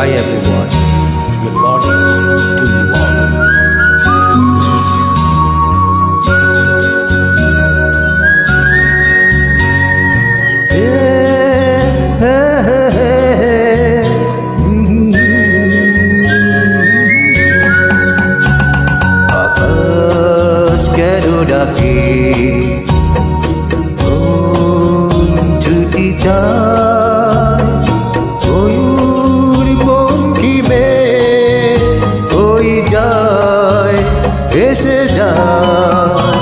Hi everyone, good morning to you all. আকাশ কেন ডাকে ছুটি যায় ময়ূর পঙ্কিমে ওই যায় এসে যায়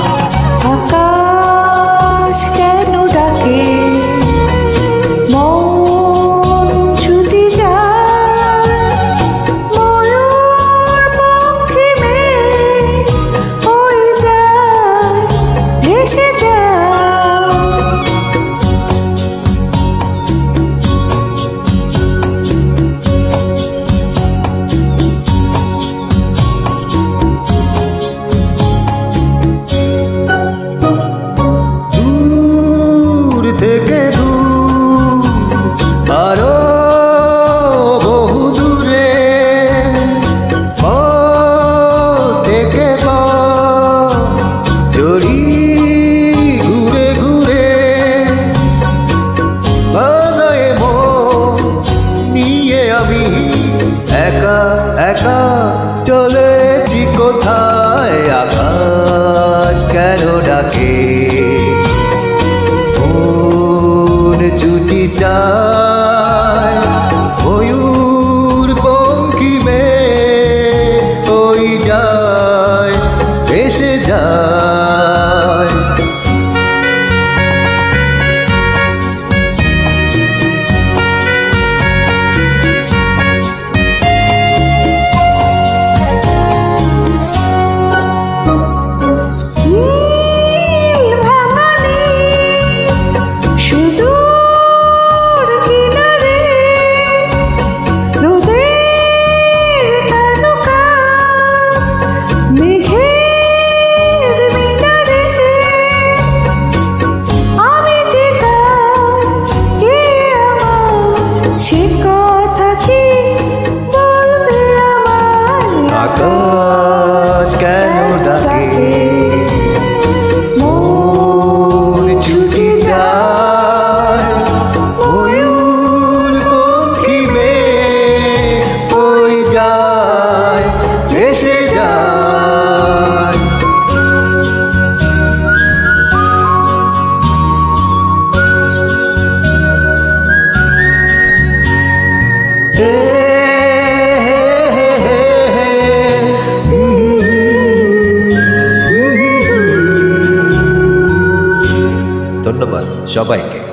আকাশ কেন ডাকে মন ছুটি যায় ময়ূর পঙ্কিমে ওই যায় ভেসে যায় দূর থেকে দূর আরো বহু দূরে থেকে চড়ি ঘুরে ঘুরে বাগায়ে মন নিয়ে আমি একা একা চলেছি কোথায় আকাশ কেন ডাকে মন ছুটি চায় ময়ূর পঙ্কিমে ওই যায় এসে যায় সে কথা কি বলবে আমার আকাশ কেন ডাকে মন ছুটি যায় ময়ূর পঙ্কিমে ওই যায় এসে যায় ধন্যবাদ সবাইকে।